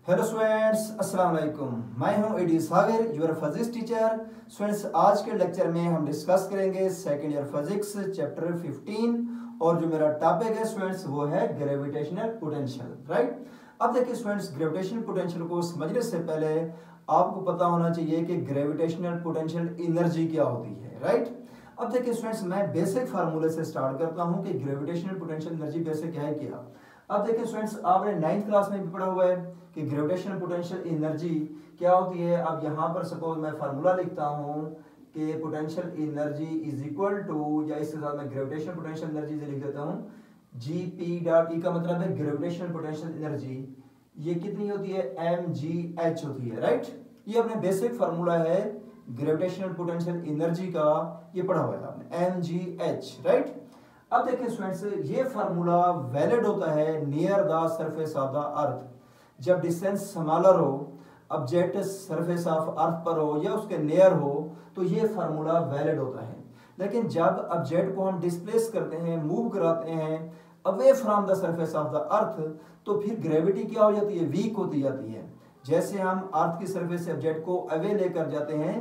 Hello students, अस्सलाम वालेकुम। मैं हूं AD Sagar, your physics teacher. Students, आज के लेक्चर में हम डिस्कस करेंगे सेकंड ईयर फिजिक्स चैप्टर 15 और जो मेरा टॉपिक है स्टूडेंट्स वो है ग्रेविटेशनल पोटेंशियल। राइट। अब देखिए स्टूडेंट्स, ग्रेविटेशनल पोटेंशियल को समझने से पहले आपको पता होना चाहिए कि ग्रेविटेशनल पोटेंशियल एनर्जी क्या होती है। राइट। अब देखिए स्टूडेंट्स, मैं बेसिक फार्मूले से स्टार्ट करता हूं कि ग्रेविटेशनल पोटेंशियल एनर्जी बेसिक है क्या। अब देखिए स्टूडेंट्स, आपने 9th क्लास में भी पढ़ा हुआ है कि ग्रेविटेशनल पोटेंशियल एनर्जी क्या होती है। अब यहाँ पर सपोज मैं फार्मूला लिखता हूँ कि potential energy is equal to, या इसके साथ मैं ग्रेविटेशनल पोटेंशियल एनर्जी से लिख देता हूँ जी पी डॉट ई का मतलब है ग्रेविटेशनल पोटेंशियल एनर्जी। ये कितनी होती है? एम जी एच होती है। राइट। ये अपने बेसिक फार्मूला है ग्रेविटेशनल पोटेंशियल एनर्जी का, ये पढ़ा हुआ है आपने, एम जी एच। राइट। अब देखिए स्टूडेंट्स, ये फार्मूला वैलिड होता है near the surface of the अर्थ। जब डिस्टेंस स्मॉलर हो, ऑब्जेक्ट सरफेस ऑफ अर्थ पर हो या उसके नियर हो, तो ये फार्मूला वैलिड होता है। लेकिन जब ऑब्जेक्ट को हम डिस्प्लेस करते हैं, मूव कराते हैं away from the surface of the अर्थ, तो फिर ग्रेविटी क्या हो जाती है? वीक होती जाती है। जैसे हम अर्थ की सरफेस से ऑब्जेक्ट को अवे लेकर जाते हैं,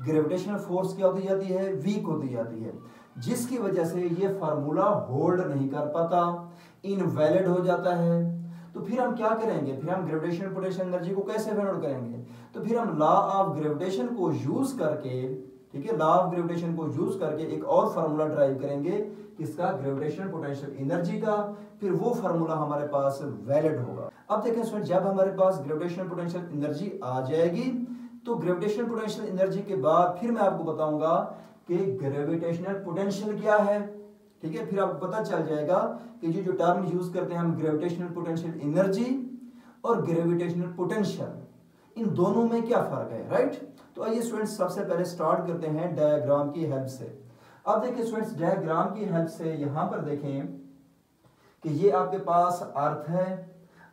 ग्रेविटेशनल फोर्स क्या होती जाती है? वीक होती जाती है, जिसकी वजह से ये फार्मूला होल्ड नहीं कर पाता, इनवैलिड हो जाता है। तो फिर हम क्या करेंगे? फिर हम ग्रेविटेशनल पोटेंशियल एनर्जी को कैसे फाइंड आउट करेंगे? तो फिर हम लॉ ऑफ ग्रेविटेशन को यूज करके, ठीक है, लॉ ऑफ ग्रेविटेशन को यूज करके एक और फार्मूला ड्राइव करेंगे किसका? ग्रेविटेशनल पोटेंशियल एनर्जी का। फिर वो फार्मूला हमारे पास वैलिड होगा। अब देखें स्टूडेंट, जब हमारे पास ग्रेविटेशनल पोटेंशियल एनर्जी आ जाएगी तो ग्रेविटेशनल पोटेंशियल एनर्जी के बाद फिर मैं आपको बताऊंगा कि ग्रेविटेशनल पोटेंशियल क्या है। ठीक है, फिर आपको पता चल जाएगा कि जो टर्म यूज करते हैं हम, ग्रेविटेशनल पोटेंशियल एनर्जी और ग्रेविटेशनल पोटेंशियल, इन दोनों में क्या फर्क है। राइट। तो आइए स्टूडेंट्स, सबसे पहले स्टार्ट करते हैं डायग्राम की हेल्प से। अब देखिए स्टूडेंट्स, डायग्राम की हेल्प से यहां पर देखें कि ये आपके पास अर्थ है।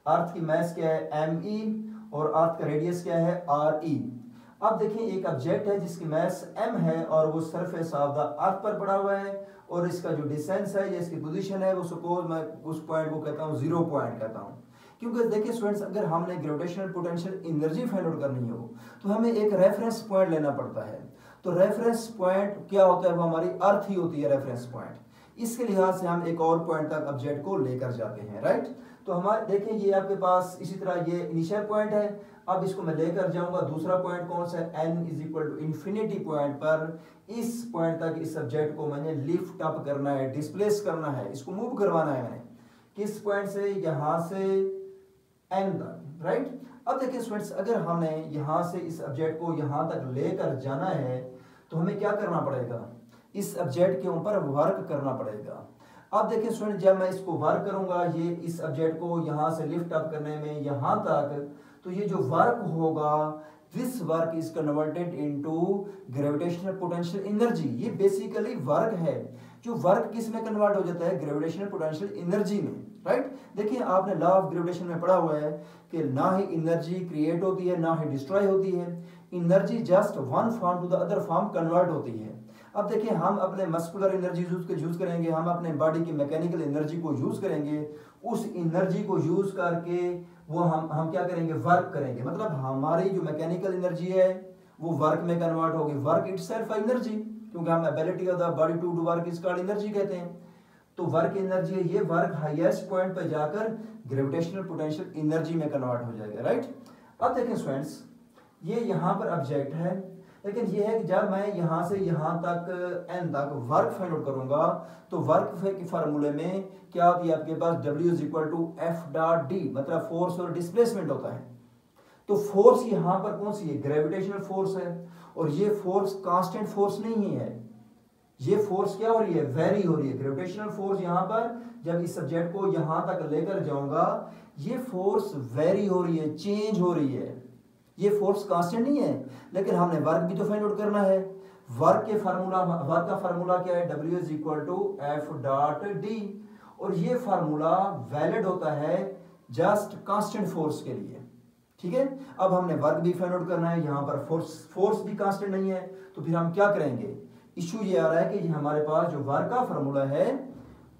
अर्थ की मास क्या है? एम ई, और अर्थ का रेडियस क्या है? R E. अब देखिए एक ऑब्जेक्ट है जिसकी मास m है और वो सरफेस ऑफ द अर्थ पर पड़ा हुआ है, और इसका जो डिस्टेंस है या इसकी पोजीशन है वो सपोज मैं उस पॉइंट को कहता हूँ 0 पॉइंट कहता हूँ। क्योंकि देखिए स्टूडेंट्स, अगर हमने gravitational potential energy find out करनी हो तो हमें एक रेफरेंस पॉइंट लेना पड़ता है। तो रेफरेंस पॉइंट क्या होता है? वो हमारी अर्थ ही होती है रेफरेंस पॉइंट। इसके लिहाज से हम एक और पॉइंट तक ऑब्जेक्ट को लेकर जाते हैं। राइट। तो हमारे देखिए ये आपके पास इसी तरह ये इनिशियल पॉइंट है। अब इसको मैं लेकर जाऊंगा, दूसरा पॉइंट कौन सा है? n is equal to infinity point पर इस पॉइंट तक इस सब्जेक्ट को मैंने लिफ्ट अप करना है, डिस्प्लेस करना है, इसको मूव करवाना है मैंने। किस पॉइंट से? यहां से n तक। राइट। अब देखिए स्टूडेंट्स, अगर हमने यहां से इस ऑब्जेक्ट को यहां तक लेकर जाना है तो हमें क्या करना पड़ेगा? इस ऑब्जेक्ट के ऊपर वर्क करना पड़ेगा। अब देखिए स्टूडेंट, जब मैं इसको वर्क करूंगा, ये इस ऑब्जेक्ट को यहां से लिफ्ट अप करने में यहां तक, तो ये जो वर्क होगा, this work is converted into gravitational potential energy. ये बेसिकली वर्क है। जो वर्क किस में कन्वर्ट हो जाता है? ग्रेविटेशनल पोटेंशियल एनर्जी में। राइट। देखिए आपने लॉ ऑफ ग्रेविटेशन में पढ़ा हुआ है कि ना ही एनर्जी क्रिएट होती है ना ही डिस्ट्रॉय होती है। Energy just one form to the other form convert होती है। अब देखिए हम अपने मस्कुलर एनर्जी यूज करेंगे, हम अपने बॉडी की मैकेनिकल एनर्जी को यूज करेंगे। उस एनर्जी को यूज करके वो हम क्या करेंगे? वर्क करेंगे। मतलब हमारी जो मैकेनिकल एनर्जी है वो वर्क में कन्वर्ट होगी। वर्क इटसेल्फ एनर्जी, क्योंकि हम ability of the body to do work is called energy कहते हैं। तो वर्क एनर्जी है, ये वर्क हाईएस्ट पॉइंट पर जाकर ग्रेविटेशनल पोटेंशियल एनर्जी में कन्वर्ट हो जाएगा। राइट। अब देखें स्टूडेंट्स, ये यहाँ पर ऑब्जेक्ट है, लेकिन ये है कि जब मैं यहां से यहां तक n तक वर्क फाइंड आउट करूंगा तो वर्क के फार्मूले में क्या होती है आपके पास? W is equal to F dot D, मतलब फोर्स और डिस्प्लेसमेंट होता है। तो फोर्स यहां पर कौन सी है? ग्रेविटेशनल फोर्स है। और ये फोर्स कांस्टेंट फोर्स नहीं है, ये फोर्स क्या हो रही है? वेरी हो रही है। ग्रेविटेशनल फोर्स यहां पर जब इस सब्जेक्ट को यहां तक लेकर जाऊंगा, ये फोर्स वेरी हो रही है, चेंज हो रही है। ये फोर्स कांस्टेंट नहीं है, लेकिन हमने वर्क भी तो फाइंड आउट करना है। वर्क का फार्मूला क्या है? W is equal to F dot D. और ये फार्मूला वैलिड होता है जस्ट कांस्टेंट फोर्स के लिए। ठीक है। अब हमने वर्क भी फाइंड आउट करना है, यहां पर फोर्स भी कांस्टेंट नहीं है, तो फिर हम क्या करेंगे? इशू ये आ रहा है कि हमारे पास जो वर्क का फार्मूला है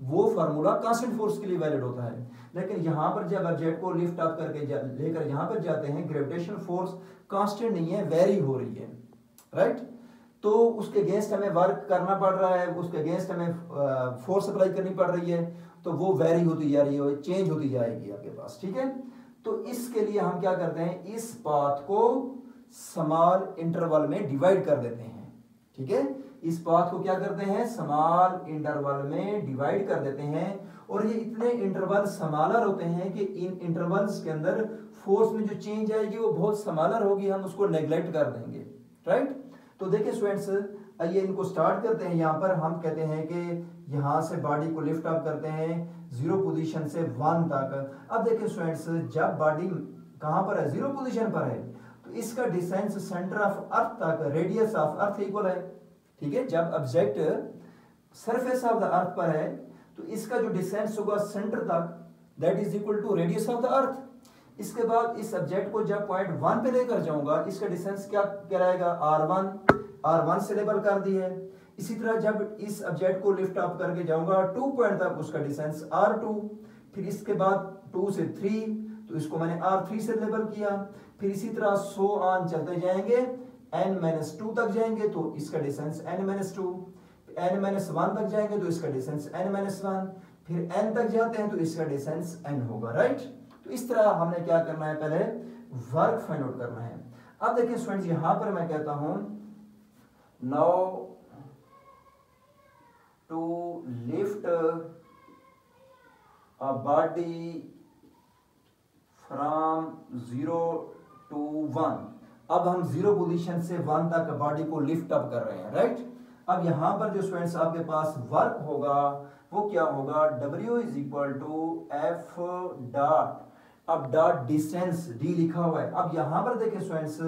वो फार्मूला कांस्टेंट फोर्स के लिए वैलिड होता है। लेकिन यहाँ पर जब ऑब्जेक्ट को लिफ्ट अप करके लेकर यहाँ पर जाते हैं, ग्रेविटेशनल फोर्स कांस्टेंट नहीं है, वेरी हो रही है, राइट। तो उसके अगेंस्ट हमें वर्क करना पड़ रहा है, उसके अगेंस्ट हमें फोर्स अप्लाई करनी पड़ रही है, तो वो वेरी होती जा रही है, चेंज होती जाएगी आपके पास, ठीक है। तो इसके लिए हम क्या करते हैं, इस पाथ को स्मॉल इंटरवल में डिवाइड कर देते हैं, ठीक है। इस पाथ को क्या करते हैं, स्मॉल इंटरवल में डिवाइड कर देते हैं, और ये इतने इंटरवल स्मॉलर होते हैं कि इन इंटरवल्स के अंदर फोर्स में जो चेंज आएगी वो बहुत स्मॉलर होगी, हम उसको नेग्लेक्ट कर देंगे, राइट। तो देखिए स्टूडेंट्स, आइए इनको स्टार्ट करते हैं। यहाँ पर हम कहते हैं कि यहाँ से बॉडी को लिफ्ट अप करते हैं 0 पोजीशन से 1 तक। अब देखिए स्टूडेंट्स, जब बॉडी कहाँ पर है, 0 पोजीशन पर है, तो इसका डिस्टेंस सेंटर ऑफ अर्थ तक रेडियस ऑफ अर्थ इक्वल है, ठीक है। जब object surface of the earth पर है तो इसका जो डिस्टेंस होगा सेंटर तक, that is equal to radius of the earth. इसके बाद इस ऑब्जेक्ट को जब पॉइंट 1 पे लेकर जाऊंगा, इसका डिस्टेंस क्या कहलाएगा, r1 से लेबल कर दी है। इसी तरह जब इस ऑब्जेक्ट को लिफ्ट अप करके जाऊंगा 2 पॉइंट तक, उसका डिस्टेंस r2। फिर इसके बाद 2 से 3, तो इसको मैंने r3 से लेबल किया। फिर इसी तरह सो ऑन चलते जाएंगे, n-2 तक जाएंगे तो इसका डिस्टेंस n-2, n-1 तक जाएंगे तो इसका डिस्टेंस n-1, फिर n तक जाते हैं तो इसका डिस्टेंस n होगा, राइट। तो इस तरह हमने क्या करना है, पहले वर्क फाइंड आउट करना है। अब देखिए स्टूडेंट्स, यहां पर मैं कहता हूं now to lift a body from 0 to 1। अब हम 0 पोजीशन से 1 तक बॉडी को लिफ्ट अप कर रहे हैं, राइट। अब यहां पर जो स्टूडेंट्स आपके पास वर्क होगा वो क्या होगा, W is equal to F dot, अब डॉट डिस्टेंस D लिखा हुआ है। अब यहां पर देखिए स्टूडेंट्स,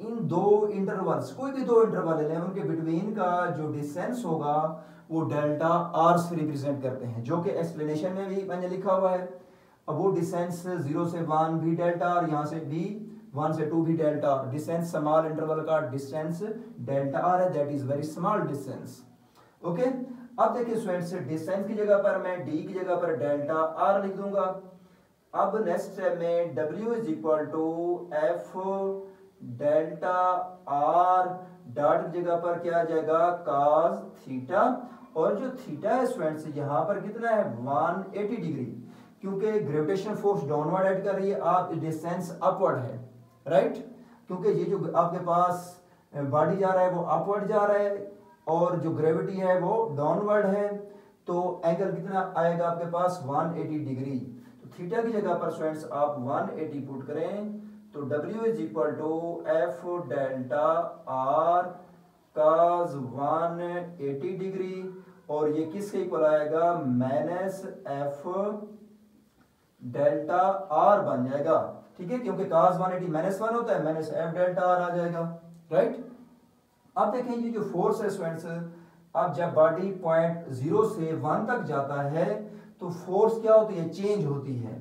इन दो इंटरवल्स, कोई भी दो इंटरवल ले, उनके बिटवीन का जो डिस्टेंस होगा वो डेल्टा R से रिप्रेजेंट करते हैं, जो कि एक्सप्लेनेशन में भी मैंने लिखा हुआ है। अब वो डिस्टेंस 0 से 1 भी डेल्टा, और यहां से भी 1 से 2 भी डेल्टा। डिस्टेंस स्मॉल इंटरवल का डिस्टेंस डेल्टा R है, that is very small distance, okay. अब देखिए स्टूडेंट्स, डिस्टेंस की जगह पर मैं D की जगह पर डेल्टा R लिख दूंगा। अब नेक्स्ट स्टेप में W is equal to F delta R dot की जगह पर क्या आ जाएगा, cos थीटा, और जो थीटा है स्टूडेंट्स यहाँ पर कितना है, 180 डिग्री, क्योंकि ग्रेविटेशनल फोर्स डाउनवर्ड ऐड कर रही है, आप डिस्टेंस अपवर्ड है, राइट। क्योंकि ये जो आपके पास बॉडी जा रहा है वो अपवर्ड जा रहा है, और जो ग्रेविटी है वो डाउनवर्ड है, तो एंगल कितना आएगा आपके पास, 180 डिग्री। तो थीटा की जगह पर स्टूडेंट्स आप 180 पुट करें, तो W is equal to F delta R cos 180 degree, और ये किसके इक्वल आएगा, माइनस F डेल्टा R बन जाएगा, ठीक है, क्योंकि cos 180 -1 होता है, माइनस F डेल्टा R आ जाएगा, राइट। अब देखें ये जो फोर्स है स्टूडेंट्स, अब जब बॉडी पॉइंट 0 से 1 तक जाता है तो फोर्स क्या होती है, चेंज होती है।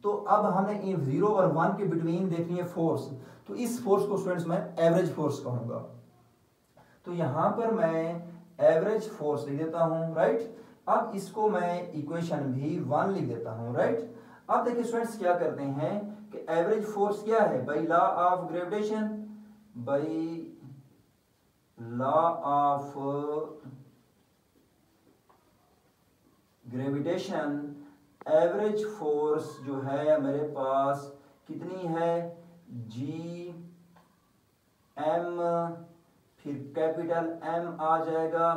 तो अब हमें इन 0 और 1 के बिटवीन देखनी है फोर्स, तो इस फोर्स को स्टूडेंट्स मैं एवरेज फोर्स कहूंगा। तो यहां पर मैं एवरेज फोर्स लिख देता हूं, राइट। अब इसको मैं इक्वेशन भी 1 लिख देता हूं, राइट। अब देखिए स्टूडेंट्स क्या करते हैं कि एवरेज फोर्स क्या है, by law of gravitation, by law of gravitation average force जो है मेरे पास कितनी है, G M, फिर कैपिटल M आ जाएगा,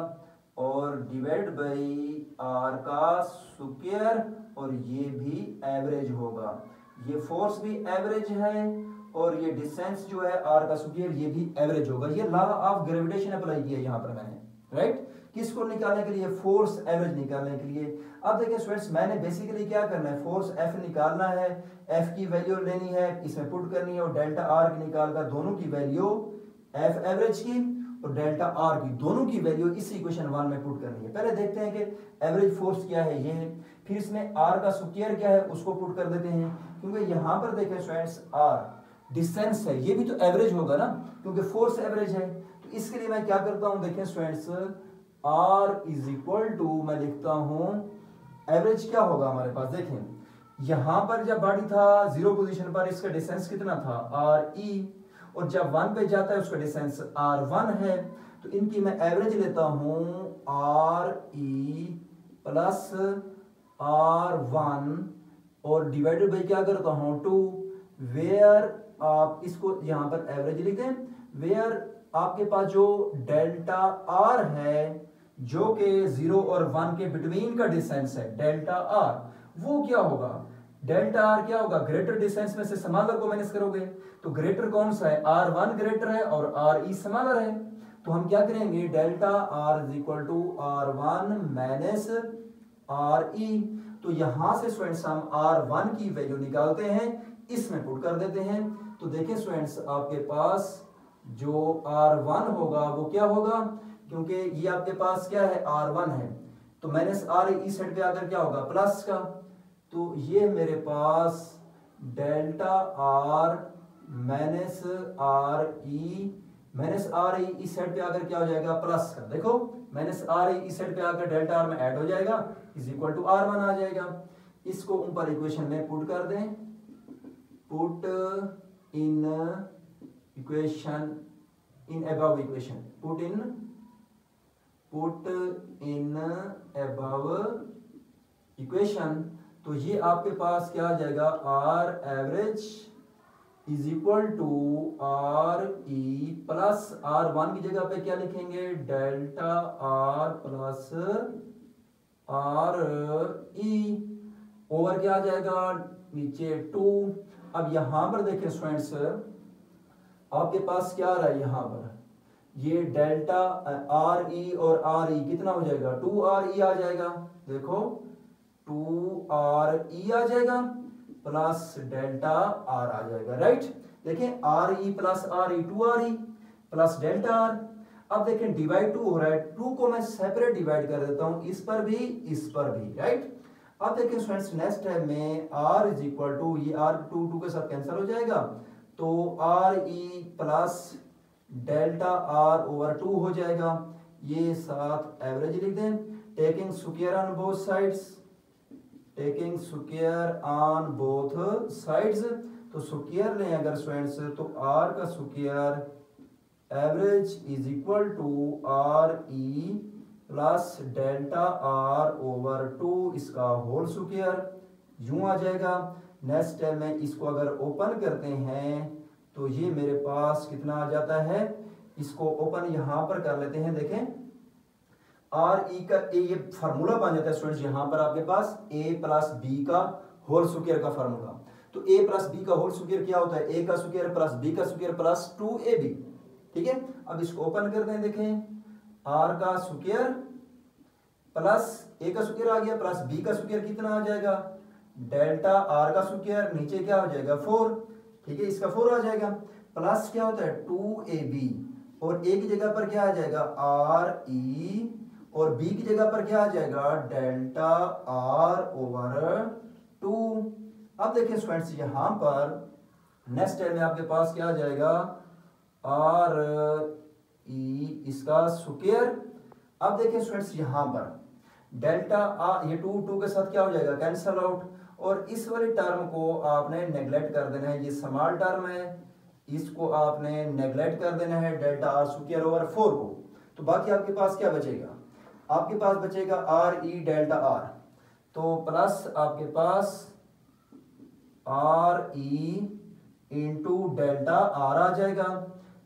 और डिवाइड बाई R का स्क्वायर, और ये भी एवरेज होगा। ये फोर्स भी एवरेज है, और ये डिस्टेंस जो है R का स्क्वायर, ये भी एवरेज होगा। ये लॉ ऑफ ग्रेविटेशन अप्लाई किया यहाँ पर मैंने, राइट। किसको निकालने के लिए, फोर्स एवरेज निकालने के लिए। अब देखिए स्टूडेंट्स, मैंने बेसिकली क्या करना है, फोर्स F निकालना है, F की वैल्यू लेनी है, इसमें पुट करनी है, और डेल्टा R की निकालकर दोनों की वैल्यू, F एवरेज की और डेल्टा R की, दोनों की वैल्यू इस इक्वेशन 1 में पुट करनी है। पहले देखते हैं कि एवरेज फोर्स क्या है, ये, फिर इसमें R का स्क्वायर क्या है उसको पुट कर देते हैं, क्योंकि यहाँ पर देखें स्टूडेंट्स R डिस्टेंस है, ये भी तो एवरेज होगा ना, क्योंकि फोर्स एवरेज है। तो इसके लिए मैं क्या करता हूँ, देखें students, R is equal to, मैं लिखता हूं एवरेज क्या होगा हमारे पास, देखें यहां पर जब बॉडी था 0 पोजीशन पर, इसका डिस्टेंस कितना था आर ई, और जब 1 पे जाता है उसका डिस्टेंस R1 है, तो इनकी मैं एवरेज लेता हूं RE प्लस R1 और डिवाइडेड बाई क्या करता हूं 2, वेयर आप इसको यहां पर एवरेज लिख दें, वेयर आपके पास जो डेल्टा R है जो कि 0 और 1 के बिटवीन का डिस्टेंस है, डेल्टा R वो क्या होगा, डेल्टा R क्या होगा, ग्रेटर डिस्टेंस में से स्मॉलर को माइनस करोगे, तो ग्रेटर कौन सा है, R1 ग्रेटर है और RE स्मॉलर है, तो हम क्या करेंगे delta R is equal to R1 minus RE, तो यहां से स्टूडेंट्स हम R1 की वैल्यू निकालते हैं, इसमें पुट कर देते हैं, तो देखें स्टूडेंट्स आपके पास जो R1 होगा वो क्या होगा, क्योंकि ये आपके पास क्या है R1 है, तो माइनस RE इस साइड पे आकर क्या होगा प्लस का, तो ये मेरे पास delta R minus RE, minus RE इस साइड पे आकर क्या हो जाएगा प्लस का, देखो माइनस RE इस साइड पे आकर डेल्टा R में ऐड हो जाएगा, इज इक्वल टू R1 आ जाएगा, इसको ऊपर इक्वेशन में पुट कर दें, put in equation in above equation, put in above equation, तो ये आपके पास क्या आ जाएगा R average is equal to RE plus R1 की जगह पे क्या लिखेंगे delta R plus RE over क्या आ जाएगा नीचे 2। अब यहां पर देखें स्टूडेंट्स आपके पास क्या आ रहा है, यहां पर ये डेल्टा RE और RE कितना हो जाएगा 2RE आ जाएगा, देखो 2RE आ जाएगा प्लस डेल्टा R आ जाएगा, राइट। देखें RE plus RE 2RE plus delta R। अब देखें डिवाइड 2 हो रहा है, 2 को मैं सेपरेट डिवाइड कर देता हूं, इस पर भी इस पर भी, राइट। अब देखें स्टूडेंट्स नेक्स्ट है में R इज इक्वल टू ये R 2 के साथ कैंसिल हो जाएगा, तो RE plus delta R over 2 हो जाएगा, ये साथ एवरेज लिख दें, taking square on both sides, taking square on both sides, तो स्क्वायर लें अगर स्टूडेंट्स तो R का square average is equal to RE plus delta R over 2 इसका होल स्क्वायर यूं आ जाएगा। नेक्स्ट टाइम में इसको अगर ओपन करते हैं तो ये मेरे पास कितना आ जाता है, इसको ओपन यहां पर कर लेते हैं, देखें RE का ये फार्मूला बन जाता है स्टूडेंट्स, यहां पर आपके पास A प्लस B का होल स्क्वायर का फार्मूला, तो A प्लस B का होल स्क्वायर क्या होता है, A का स्क्वायर प्लस B का स्क्वायर प्लस 2AB, ठीक है। अब इसको ओपन करते हैं, देखें R का स्क्वायर प्लस A का स्क्वायर आ गया प्लस B का स्क्वायर कितना आ जाएगा डेल्टा R का स्क्वायर, नीचे क्या हो जाएगा 4, ठीक है, इसका 4 आ जाएगा, प्लस क्या होता है 2AB और A की जगह पर क्या आ जाएगा RE और B की जगह पर क्या आ जाएगा डेल्टा R ओवर 2। अब देखिए स्टूडेंट्स यहां पर नेक्स्ट टाइम में आपके पास क्या आ जाएगा RE इसका स्क्वायर। अब देखिए स्टूडेंट्स यहां पर डेल्टा ये 2 के साथ क्या हो जाएगा कैंसल आउट, और इस वाली टर्म को आपने नेग्लेक्ट कर देना है, ये स्मॉल टर्म है इसको आपने नेग्लेक्ट कर देना है डेल्टा R स्क्वायर ओवर 4 को, तो बाकी आपके पास क्या बचेगा, आपके पास बचेगा RE डेल्टा R, तो प्लस आपके पास RE इंटू डेल्टा R आ जाएगा।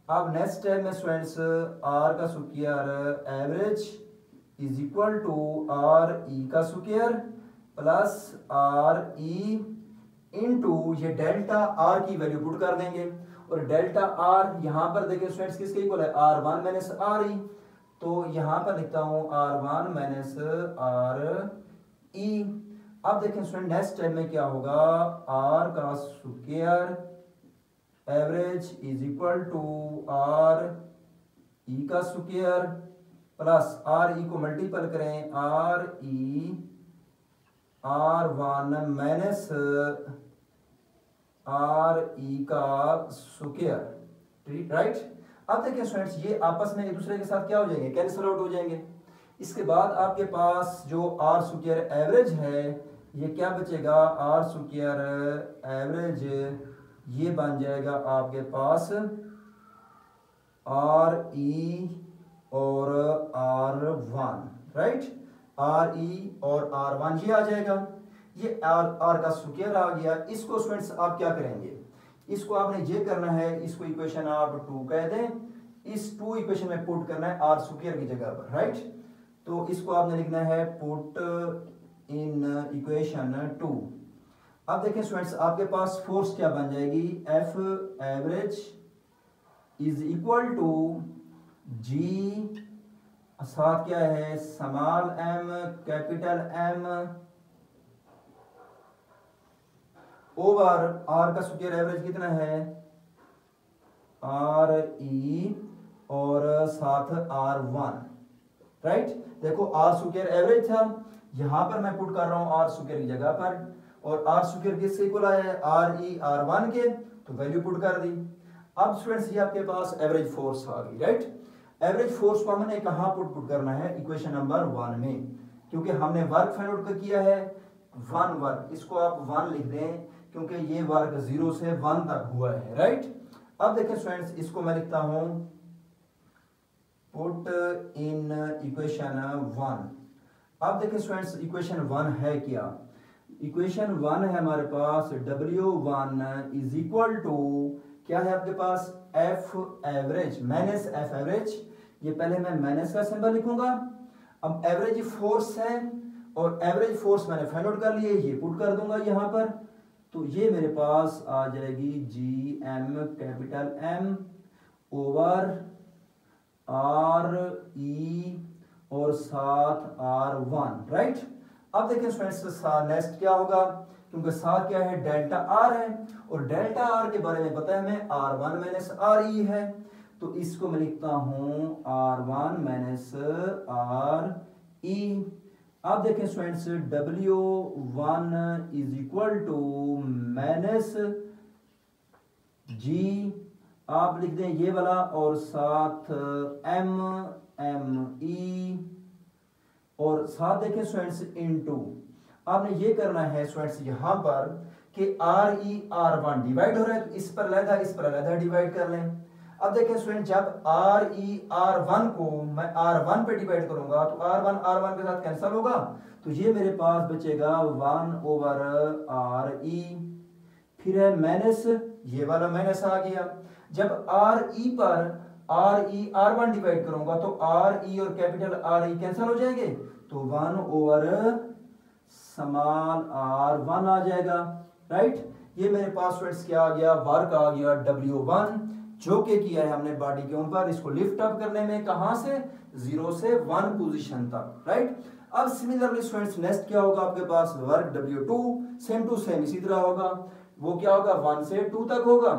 अब नेक्स्ट टाइम में स्टूडेंट्स R का square average is equal to RE का स्क्वायर प्लस RE इंटू ये डेल्टा R की वैल्यू पुट कर देंगे, और डेल्टा R यहां पर देखिए स्टूडेंट्स किसके इक्वल है R1 माइनस RE, तो यहां पर लिखता हूं R1 माइनस RE। अब देखें स्टूडेंट नेक्स्ट टाइम में क्या होगा R का square average is equal to RE का स्क्वायर प्लस RE को मल्टीपल करें RE R1 माइनस RE का स्क्वायर, राइट। अब देखिए स्टूडेंट्स ये आपस में एक दूसरे के साथ क्या हो जाएंगे कैंसिल आउट हो जाएंगे, इसके बाद आपके पास जो आर स्क्वायर एवरेज है ये क्या बचेगा, आर स्क्वायर एवरेज ये बन जाएगा आपके पास आर ई और R one, right, R E और आर वन ये आ जाएगा। ये आर का स्क्वायर आ गया। इसको स्टूडेंट्स आप क्या करेंगे, इसको आपने ये करना है, इसको इक्वेशन आप 2 कह दें, इस 2 इक्वेशन में पुट करना है आर स्क्वायर की जगह पर, राइट। तो इसको आपने लिखना है पुट इन इक्वेशन 2। अब देखें स्टूडेंट्स आपके पास फोर्स क्या बन जाएगी, F average is equal to G, साथ क्या है small M capital M over R का स्क्वायर एवरेज कितना है आर ई और साथ आर वन, राइट। देखो आर स्क्वायर एवरेज था, यहां पर मैं पुट कर रहा हूं आर स्क्वायर की जगह पर, और आर स्क्वायर किसके इक्वल आया है आर ई आर वन के, तो वैल्यू पुट कर दी। अब स्टूडेंट्स ये आपके पास एवरेज फोर्स आ गई, राइट। एवरेज फोर्स को हमने कहां पुट करना है, इक्वेशन नंबर 1 में, क्योंकि हमने वर्क फाइंड आउट किया है 1 वर्क, इसको आप 1 लिख दें क्योंकि ये वर्क 0 से 1 तक हुआ है, राइट। अब देखें स्टूडेंट्स इसको मैं लिखता हूं पुट इन इक्वेशन 1। अब देखें स्टूडेंट्स इक्वेशन 1 है क्या, इक्वेशन 1 है हमारे पास W1 इज इक्वल टू क्या है आपके पास F average minus F average, ये पहले मैं माइनस का सिंबल लिखूंगा। अब एवरेज फोर्स है और एवरेज फोर्स मैंने फाइंड आउट कर लिए, ये पुट कर दूंगा यहां पर, तो ये मेरे पास आ जाएगी G M capital M over R E और साथ आर वन, राइट। अब देखिए स्टूडेंट्स नेक्स्ट क्या होगा, क्योंकि साथ क्या है डेल्टा आर है, और डेल्टा आर के बारे में पता है हमें R one minus R E है, तो इसको मैं लिखता हूं R one minus R E. अब देखें students W1 is equal to minus G, आप लिख दें ये वाला, और साथ एम एम ई, और साथ देखें स्टूडेंट्स इनटू, आपने ये करना है स्टूडेंट्स यहां पर कि R E R one divide हो रहा है, तो इस पर अलग डिवाइड कर लें। अब देखें स्टूडेंट जब आर ई आर वन को मैं आर वन पे डिवाइड करूंगा तो आर वन के साथ कैंसिल होगा, तो ये मेरे पास बचेगा 1 ओवर आर ई, फिर है माइनस, ये वाला माइनस आ गया। जब आर ई पर R E R one divide करूंगा तो आर ई और कैपिटल आर ई कैंसिल हो जाएंगे, तो 1 ओवर स्मॉल आर वन आ जाएगा, राइट। ये मेरे पास स्टूडेंट्स क्या आ गया, वर्क आ गया W1, जो कि किया है हमने बॉडी के ऊपर, इसको लिफ्ट अप करने में कहां से 0 से 1 पोजीशन तक, राइट। अब सिमिलरली स्टूडेंट्स नेक्स्ट क्या होगा आपके पास work W2 same to same इसी तरह होगा, वो क्या होगा 1 से 2 तक होगा,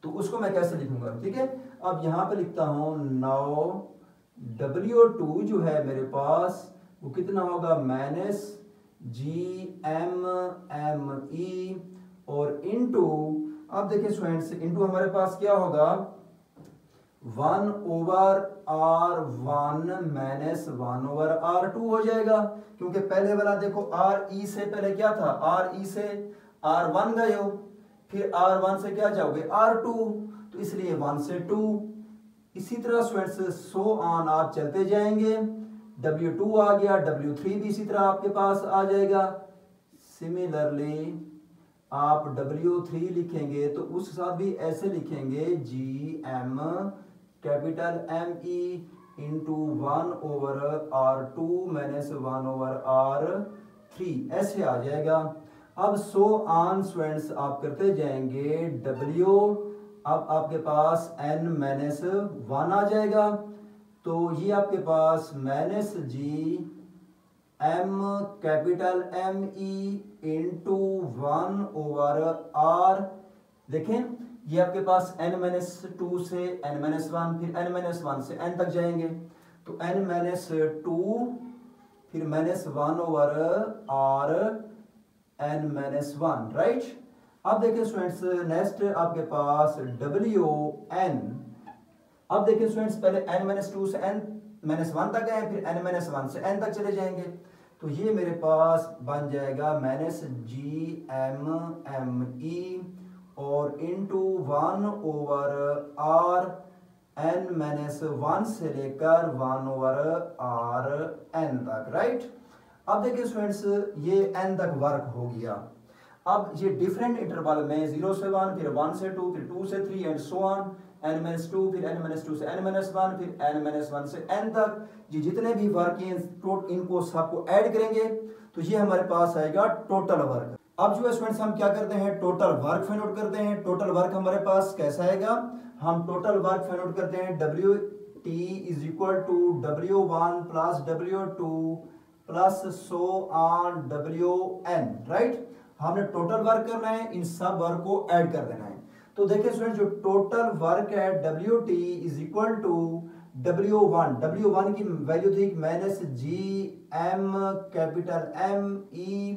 तो उसको मैं कैसे लिखूंगा, ठीक है। अब यहां पे लिखता हूं नाउ W2 जो है मेरे पास वो कितना होगा minus G M M E और इनटू, अब देखिए स्टूडेंट्स इनटू हमारे पास क्या होगा 1 over R one minus 1 over R two हो जाएगा, क्योंकि पहले वाला देखो आर ई से पहले क्या था, आर ई से आर वन गए हो, फिर आर वन से क्या जाओगे आर टू, तो इसलिए 1 से 2, इसी तरह स्टूडेंट्स सो ऑन आप चलते जाएंगे। W2 आ गया, W3 भी इसी तरह आपके पास आ जाएगा। सिमिलरली आप W3 लिखेंगे तो उस साथ भी ऐसे लिखेंगे G M capital M E into 1 over R two minus 1 over R three, ऐसे आ जाएगा। अब सो ऑन स्टूडेंट्स आप करते जाएंगे W, अब आपके पास n माइनस 1 आ जाएगा, तो ये आपके पास minus G M capital M E into 1 over R, देखें ये आपके पास n माइनस 2 से n माइनस 1, फिर n माइनस 1 से n तक जाएंगे, तो n माइनस 2 फिर minus 1 over R n minus 1, right. अब देखिए स्टूडेंट्स नेक्स्ट आपके पास W n, अब देखिए स्टूडेंट्स पहले n माइनस 2 से n -1 तक है, फिर n-1 से n तक चले जाएंगे। तो ये मेरे पास बन जाएगा -GMME और इंटू 1/r n-1 से लेकर 1/rn तक, राइट। अब देखिए स्टूडेंट्स, ये n तक वर्क हो गया। अब ये डिफरेंट इंटरवल में 0 से 1, फिर 1 से 2, फिर 2 से 3 एंड सो ऑन, n-2, फिर n-2 से n-1, फिर n-1 से n तक, ये जितने भी वर्क हैं इनको सबको ऐड करेंगे तो ये हमारे पास आएगा टोटल वर्क। अब जो है स्टूडेंट्स हम क्या करते हैं, टोटल वर्क फाइंड आउट करते हैं। टोटल वर्क हमारे पास कैसा आएगा, हम टोटल वर्क फाइंड आउट करते हैं WT is equal to W1 plus W2 plus so on WN, right. हमने टोटल वर्क करना है, इन सब वर्क को ऐड कर देना है। तो देखिए स्टूडेंट्स, जो टोटल वर्क है WT is equal to W1 की वैल्यू थी -GM capital ME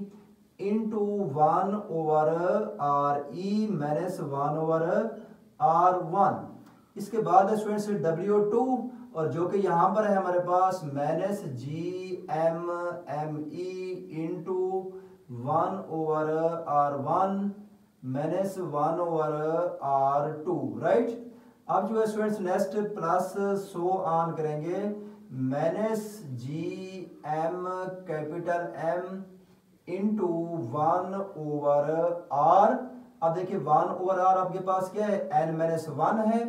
into 1/RE -1/R1। इसके बाद है स्टूडेंट्स W2, और जो कि यहाँ पर है हमारे पास -GMME into 1/R1 -1/R2, right. अब जो है students next plus so on करेंगे -GM capital M into 1/R। अब देखिए 1/R आपके पास क्या है, n-1 है,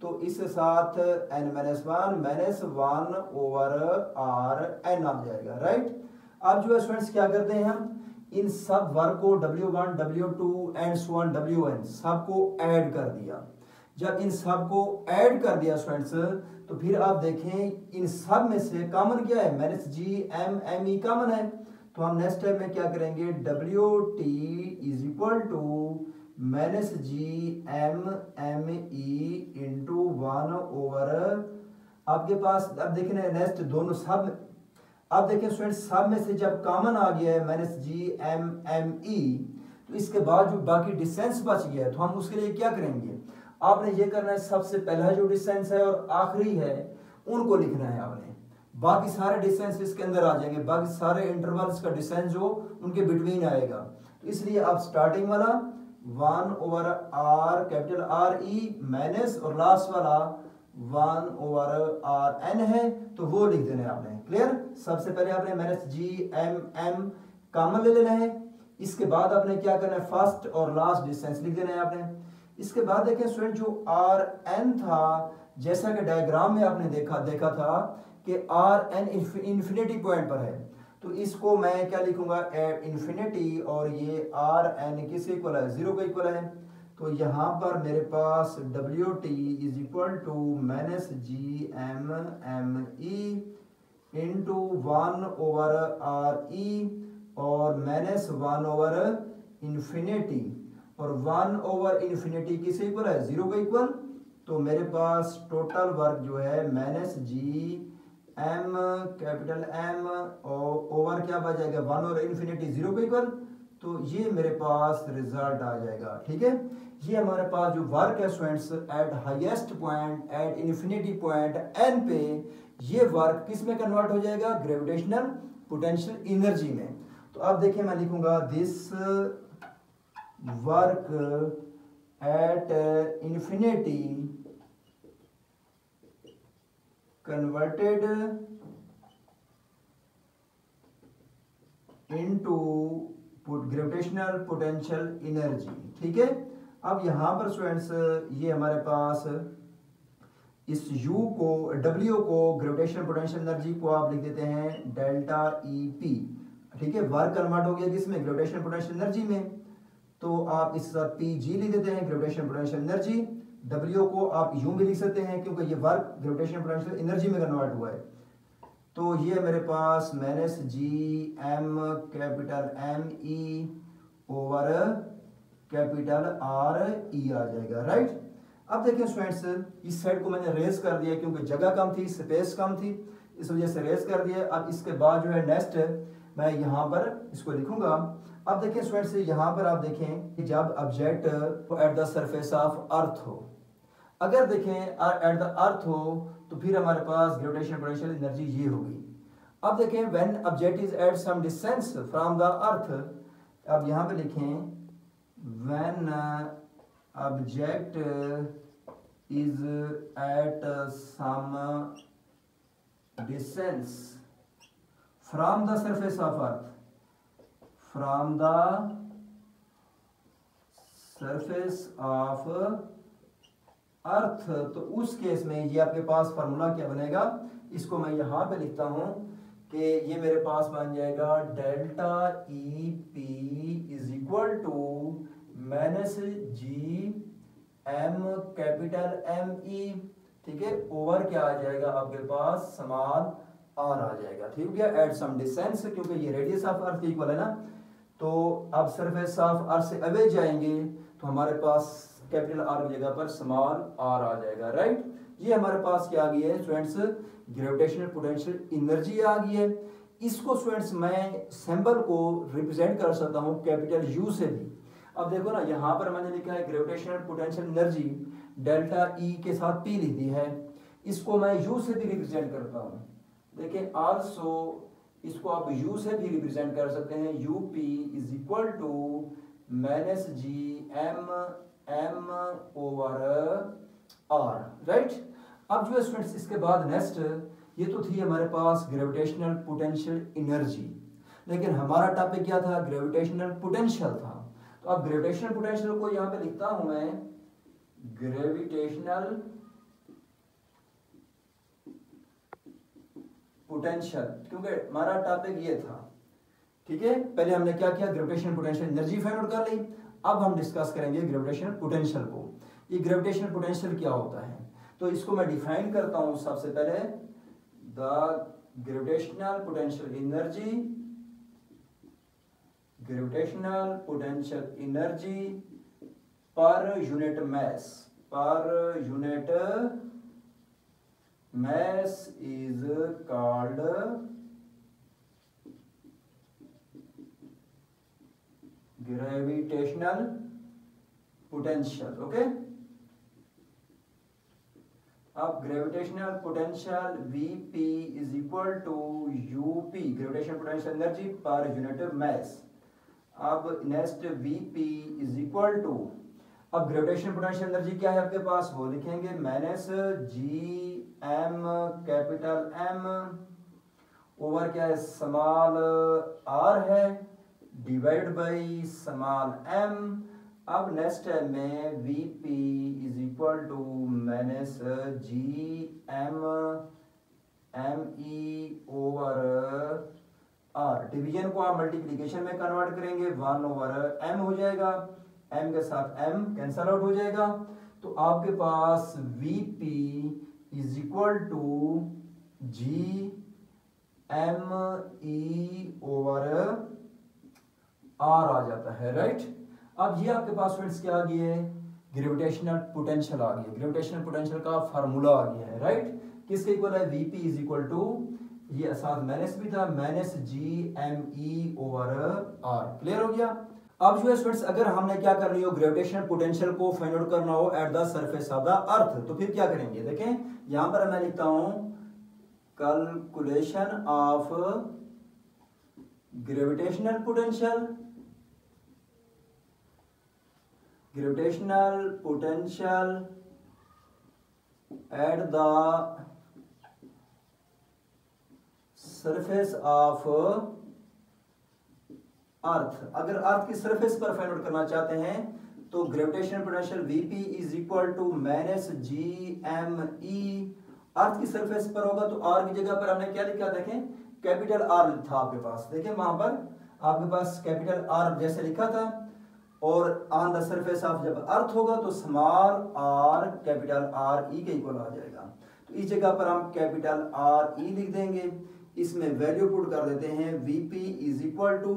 तो इसके साथ n-1 -1/Rn आ जाएगा, राइट। अब जो है स्टूडेंट्स क्या करते हैं, हम इन सब वर्क को W1 W2 and so on WN सबको ऐड कर दिया। जब इन सब को ऐड कर दिया स्टूडेंट्स, तो फिर आप देखें इन सब में से कॉमन क्या है, -GMME कॉमन है। तो हम नेक्स्ट स्टेप में क्या करेंगे, WT is equal to -GMME into 1/, आपके पास अब देखें नेक्स्ट दोनों सब, अब देखिए स्टूडेंट्स सब में से जब कॉमन आ गया है -GMME, तो इसके बाद जो बाकी डिस्टेंस बच गया है, तो हम उसके लिए क्या करेंगे, आपने ये करना है सबसे पहला जो डिस्टेंस है और आखिरी है उनको लिखना है आपने। बाकी सारे डिस्टेंस इसके अंदर आ जाएंगे, बाकी सारे इंटरवल्स का डिस्टेंस जो उनके बिटवीन आएगा। तो इसलिए आप स्टार्टिंग वाला 1/R कैपिटल RE माइनस और लास्ट वाला 1/Rn है, तो वो लिख देना है आपने। क्लियर। सबसे पहले आपने -GMM कॉमन ले लेना है, इसके बाद आपने क्या करना है, फर्स्ट और लास्ट डिस्टेंस लिख देना है आपने। इसके बाद देखें स्टूडेंट, जो Rn था, जैसा कि डायग्राम में आपने देखा था कि Rn इन्फिनिटी पॉइंट पर है, तो इसको मैं क्या लिखूंगा, एट इन्फिनिटी, और ये Rn किस इक्वल है, 0 के इक्वल है। तो यहाँ पर मेरे पास WT is equal to -GMME into 1/RE और -1/इन्फिनिटी, और 1/इन्फिनिटी किस इक्वल है, 0 के इक्वल। तो मेरे पास टोटल वर्क जो है -GM कैपिटल M ओवर क्या बच जाएगा, 1/इन्फिनिटी 0 के इक्वल। तो ये मेरे पास रिजल्ट आ जाएगा, ठीक है। ये हमारे पास जो वर्क है students eight highest point at infinity point n पे, ये वर्क किस में कन्वर्ट हो जाएगा, ग्रेविटेशनल पोटेंशियल एनर्जी में। तो अब देखिए मैं लिखूंगा this work at infinity converted into gravitational potential energy, ठीक है। अब यहाँ पर स्टूडेंट्स ये हमारे पास इस U को W को ग्रेविटेशनल पोटेंशियल एनर्जी को आप लिख देते हैं डेल्टा EP, ठीक है। वर्क कन्वर्ट हो गया किसमें, ग्रेविटेशनल पोटेंशियल एनर्जी में, तो आप इस साथ PG लिख देते हैं ग्रेविटेशनल पोटेंशियल एनर्जी। W को आप यूं भी लिख सकते हैं क्योंकि ये वर्क ग्रेविटेशनल पोटेंशियल एनर्जी में कन्वर्ट हुआ है। तो ये मेरे पास -GM capital ME over capital RE आ जाएगा, राइट। अब देखिए स्टूडेंट्स, इस साइड को मैंने रेज कर दिया क्योंकि जगह कम थी, स्पेस कम थी, इस वजह से रेज कर दिया। अब इसके बाद जो है नेक्स्ट मैं यहाँ पर इसको लिखूंगा। अब देखिए स्टूडेंट्स, यहाँ पर आप देखें कि जब object at the surface of earth हो, अगर देखें एट द अर्थ हो तो फिर हमारे पास ग्रेविटेशनल पोटेंशियल एनर्जी ये होगी। अब देखें when object is at some distance from the earth, अब यहाँ पे लिखें when object is at some distance from the surface of earth, from the surface of earth, तो उस केस में ये आपके पास फार्मूला क्या बनेगा, इसको मैं यहाँ पे लिखता हूँ कि ये मेरे पास बन जाएगा delta E P is equal to minus G M capital M E, ठीक है, ओवर क्या आ जाएगा आपके पास स्मॉल आर आ जाएगा। ठीक है, एट सम डिस्टेंस, क्योंकि ये रेडियस ऑफ अर्थ इक्वल है ना, तो अब सरफेस ऑफ अर्थ से अवे जाएंगे तो हमारे पास कैपिटल आर की जगह पर स्मॉल आर आ जाएगा, राइट। ये हमारे पास क्या आ गई है स्टूडेंट्स, ग्रेविटेशनल पोटेंशियल एनर्जी आ गई है। इसको स्टूडेंट्स मैं सिंबल को रिप्रेजेंट कर सकता हूँ कैपिटल यू से भी। अब देखो ना, यहाँ पर मैंने लिखा है gravitational potential energy delta E के साथ पी लिख दी है, इसको मैं यू से भी रिप्रेजेंट करता हूँ। देखिए आल्सो इसको आप यू से भी रिप्रेजेंट कर सकते हैं, U P is equal to minus G M M over R, right. अब जो स्टूडेंट्स इसके बाद नेक्स्ट, ये तो थी हमारे पास ग्रेविटेशनल पोटेंशियल एनर्जी, लेकिन हमारा टॉपिक क्या था, ग्रेविटेशनल पोटेंशियल था। तो अब ग्रेविटेशनल पोटेंशियल को यहां पे लिखता हूं मैं ग्रेविटेशनल पोटेंशियल, क्योंकि हमारा टॉपिक ये था। ठीक है, पहले हमने क्या किया, gravitational potential energy find out कर ली। अब हम डिस्कस करेंगे ग्रेविटेशनल पोटेंशियल को। ये ग्रेविटेशनल पोटेंशियल क्या होता है, तो इसको मैं डिफाइन करता हूं सबसे पहले। The gravitational potential energy, gravitational potential energy per unit mass, per unit mass is called gravitational potential, okay। अब gravitational potential Vp is equal to UP, gravitational potential energy per unit mass. अब next Vp is equal to, अब gravitational potential energy क्या है आपके पास, वो लिखेंगे minus G M capital M over क्या है स्मॉल आर है, डिवाइड बाई स्मॉल एम। अब नेक्स्ट है में Vp is equal to minus G M M E over R. Division को आप मल्टीप्लिकेशन में कन्वर्ट करेंगे, 1 ओवर m हो जाएगा, m के साथ m कैंसल आउट हो जाएगा। तो आपके पास Vp is equal to G M E over R आ जाता है, राइट। अब ये आपके पास फ्रेंड्स क्या आ गई है, ग्रेविटेशनल पोटेंशियल आ गई है। ग्रेविटेशनल पोटेंशियल का फार्मूला आ गया है, राइट। किसके इक्वल है, Vp इज इक्वल टू, ये साथ माइनस भी था, minus G M E over R. Clear हो गया। अब जो है स्टूडेंट्स, अगर हमने क्या करनी हो, ग्रेविटेशनल पोटेंशियल को फाइंड आउट करना हो at the surface of the अर्थ, तो फिर क्या करेंगे, देखें यहां पर मैं लिखता हूं calculation of gravitational potential, gravitational potential at the surface of earth. अगर अर्थ की सरफेस पर फाइंड आउट करना चाहते हैं तो gravitational potential Vp is equal to minus G M E. Earth की सरफेस पर होगा तो R की जगह पर हमने क्या लिखा, देखें कैपिटल R था आपके पास, देखें वहां पर आपके पास कैपिटल R जैसे लिखा था, और ऑन द सरफेस ऑफ जब अर्थ होगा तो small r capital R E के इक्वल आ जाएगा। तो इस जगह पर हम कैपिटल R E लिख देंगे, इसमें वैल्यू पुट कर देते हैं। Vp इज इक्वल टू,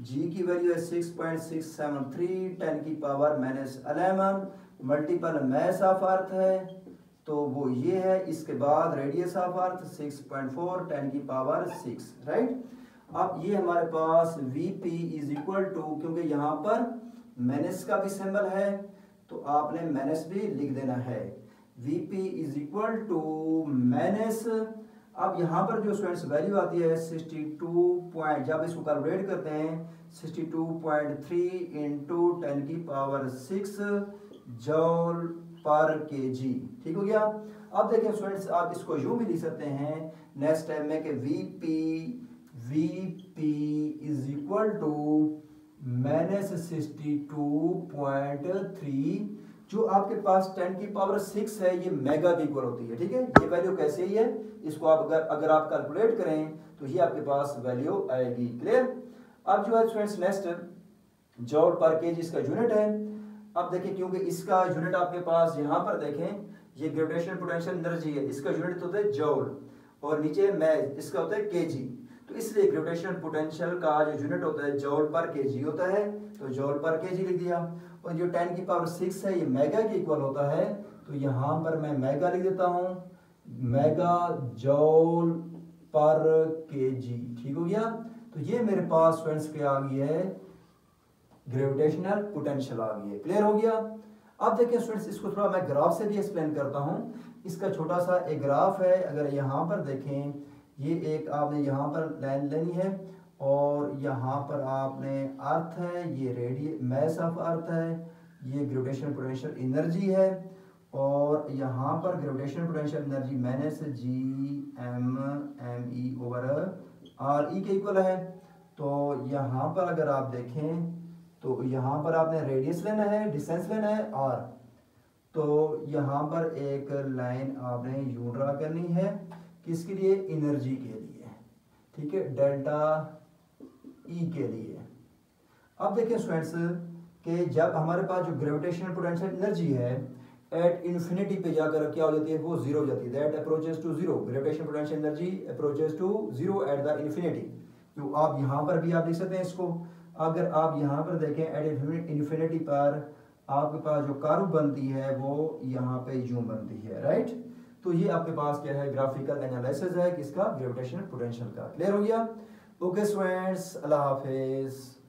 जी की वैल्यू है 6.673 10 की power minus 11 multiple mass of earth है तो वो ये है, इसके बाद रेडियस ऑफ अर्थ 6.4 10 की पावर 6, राइट। अब ये हमारे पास Vp इज इक्वल टू, क्योंकि यहाँ पर माइनस का भी सिंबल है तो आपने माइनस भी लिख देना है, Vp is equal to minus, अब यहाँ पर जो स्टूडेंट्स वैल्यू आती है 62 पॉइंट, जब इसको कैलकुलेट करते हैं 62.3 इंटू 10 की पावर 6 जॉल पर केजी। ठीक हो गया। अब देखिए स्टूडेंट्स, आप इसको यूं भी लिख सकते हैं नेक्स्ट टाइम में कि Vp is equal to minus 62.3, जो आपके पास 10 की पावर 6 है, ये मेगा की इक्वल होती है। ठीक है, ये वैल्यू कैसे ही है, इसको आप अगर आप कैलकुलेट करें तो ये आपके पास वैल्यू आएगी। क्लियर। अब जो है स्टूडेंट्स नेक्स्ट जॉल पर केजी इसका यूनिट है। अब देखिए क्योंकि इसका यूनिट आपके पास यहाँ पर देखें, ये ग्रेविटेशनल पोटेंशियल एनर्जी है, इसका यूनिट होता है जॉल और नीचे मैज, इसका होता है केजी। तो इसलिए ग्रेविटेशनल पोटेंशियल का जो यूनिट होता है जॉल पर केजी होता है, तो जॉल पर केजी लिख दिया। और जो 10 की पावर 6 है ये मेगा के इक्वल होता है, तो यहाँ पर मैं मेगा लिख देता हूँ, मेगा जॉल पर केजी। ठीक हो गया। तो ये मेरे पास स्टूडेंट्स क्या आ गई है, ग्रेविटेशनल पोटेंशियल आ गई है। क्लियर हो गया। अब देखिए स्टूडेंट्स, इसको थोड़ा मैं ग्राफ से भी एक्सप्लेन करता हूँ। इसका छोटा सा एक ग्राफ है, अगर यहाँ पर देखें, ये एक आपने यहाँ पर लाइन लेनी है और यहाँ पर आपने अर्थ है, ये रेडियस मास ऑफ अर्थ है, ये ग्रेविटेशनल पोटेंशियल एनर्जी है, और यहाँ पर gravitational potential energy minus G(m)(e) over RE के इक्वल है। तो यहाँ पर अगर आप देखें तो यहाँ पर आपने रेडियस लेना है, डिस्टेंस लेना है R, तो यहाँ पर एक लाइन आपने यूं ड्रा करनी है, किसके लिए, एनर्जी के लिए। ठीक है, डेल्टा E के लिए। अब देखिए स्टूडेंट्स कि जब हमारे पास जो ग्रेविटेशनल पोटेंशियल एनर्जी है एट इन्फिनिटी पे जाकर क्या हो जाती है, वो जीरो हो जाती है, that approaches to zero, gravitational potential energy approaches to zero at the infinity. तो आप यहाँ पर भी आप लिख सकते हैं इसको। अगर आप यहाँ पर देखें एट इन्फिनिटी पर आपके पास जो कर्व बनती है वो यहाँ पे यूं बनती है, राइट। तो ये आपके पास क्या है, ग्राफिकल एनालिसिस है किसका, ग्रेविटेशनल पोटेंशियल का। क्लियर हो गया। ओके स्टूडेंट्स, अल्लाह हाफिज।